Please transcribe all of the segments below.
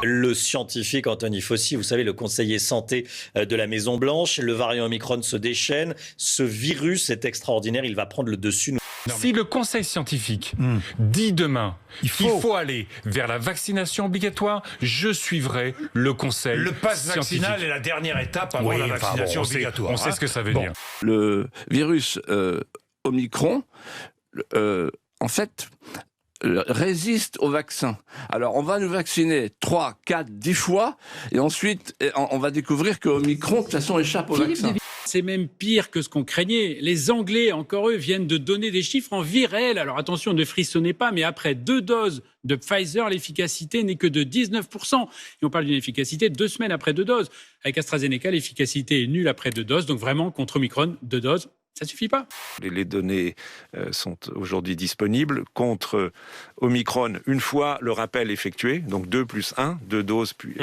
Le scientifique Anthony Fauci, vous savez, le conseiller santé de la Maison-Blanche, le variant Omicron se déchaîne. Ce virus est extraordinaire, il va prendre le dessus. Si le conseil scientifique dit demain il faut aller vers la vaccination obligatoire, je suivrai le conseil Le pass scientifique. vaccinal est la dernière étape avant la vaccination obligatoire. On sait ce que ça veut dire. Le virus Omicron, en fait, résiste au vaccin. Alors, on va nous vacciner 3, 4, 10 fois, et ensuite, on va découvrir que Omicron, de toute façon, échappe au vaccin. C'est même pire que ce qu'on craignait. Les Anglais, encore eux, viennent de donner des chiffres en vie réelle. Alors attention, ne frissonnez pas, mais après 2 doses de Pfizer, l'efficacité n'est que de 19%. Et on parle d'une efficacité 2 semaines après 2 doses. Avec AstraZeneca, l'efficacité est nulle après 2 doses. Donc vraiment, contre Omicron, 2 doses, ça ne suffit pas. Les données sont aujourd'hui disponibles. Contre Omicron, une fois le rappel effectué, donc 2 plus 1, 2 doses, puis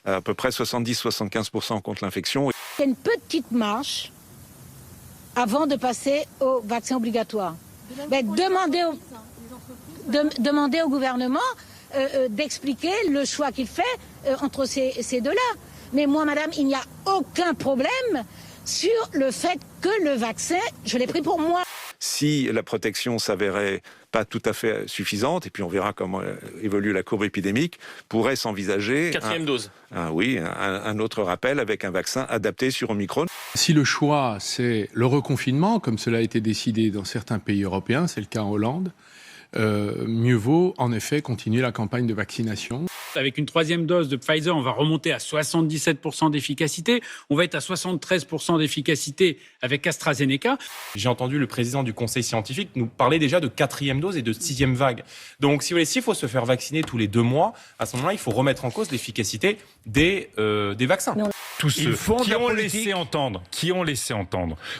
à peu près 70-75% contre l'infection. Il y a une petite marche avant de passer au vaccin obligatoire. Demandez au gouvernement d'expliquer le choix qu'il fait entre ces deux-là. Mais moi, madame, il n'y a aucun problème sur le fait que le vaccin, je l'ai pris pour moi. Si la protection s'avérait pas tout à fait suffisante, et puis on verra comment évolue la courbe épidémique, pourrait s'envisager un autre rappel avec un vaccin adapté sur Omicron. Si le choix, c'est le reconfinement, comme cela a été décidé dans certains pays européens, c'est le cas en Hollande, mieux vaut en effet continuer la campagne de vaccination. Avec une 3e dose de Pfizer, on va remonter à 77% d'efficacité. On va être à 73% d'efficacité avec AstraZeneca. J'ai entendu le président du conseil scientifique nous parler déjà de 4e dose et de 6e vague. Donc, si vous voulez, s'il faut se faire vacciner tous les 2 mois, à ce moment-là, il faut remettre en cause l'efficacité des vaccins. Non. Tous ceux qui ont laissé entendre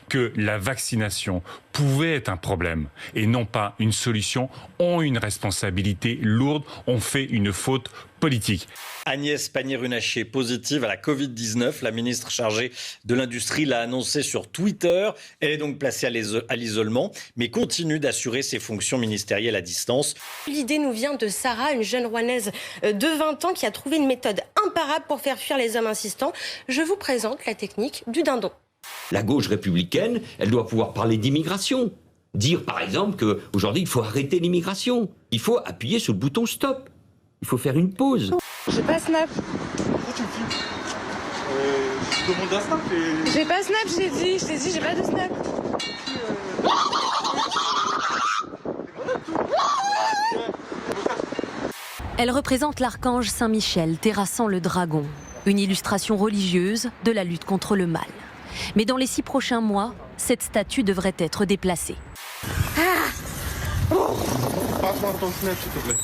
que la vaccination pouvait être un problème et non pas une solution ont une responsabilité lourde, ont fait une faute politique. Agnès Pannier-Runacher, positive à la Covid-19. La ministre chargée de l'Industrie l'a annoncé sur Twitter. Elle est donc placée à l'isolement, mais continue d'assurer ses fonctions ministérielles à distance. L'idée nous vient de Sarah, une jeune Rouennaise de 20 ans qui a trouvé une méthode imparable pour faire fuir les hommes insistants. Je vous présente la technique du dindon. La gauche républicaine, elle doit pouvoir parler d'immigration. Dire par exemple qu'aujourd'hui il faut arrêter l'immigration. Il faut appuyer sur le bouton stop. Il faut faire une pause. J'ai pas Snap. Pourquoi tu me filmes Je demande un Snap et... J'ai pas Snap, je t'ai dit, j'ai pas de Snap. Elle représente l'archange Saint-Michel terrassant le dragon, une illustration religieuse de la lutte contre le mal. Mais dans les 6 prochains mois, cette statue devrait être déplacée. Passe-moi ton Snap, s'il te plaît.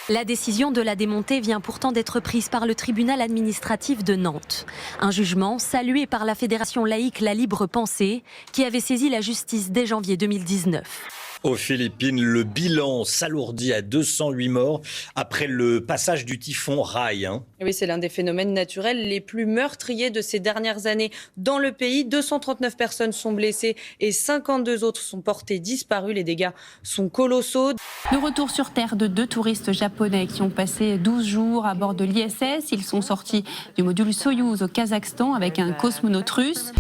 La décision de la démonter vient pourtant d'être prise par le tribunal administratif de Nantes. Un jugement salué par la Fédération laïque La Libre Pensée, qui avait saisi la justice dès janvier 2019. Aux Philippines, le bilan s'alourdit à 208 morts après le passage du typhon Rai. Oui, c'est l'un des phénomènes naturels les plus meurtriers de ces dernières années dans le pays. 239 personnes sont blessées et 52 autres sont portées disparues. Les dégâts sont colossaux. Le retour sur Terre de 2 touristes japonais qui ont passé 12 jours à bord de l'ISS. Ils sont sortis du module Soyouz au Kazakhstan avec un cosmonaute russe.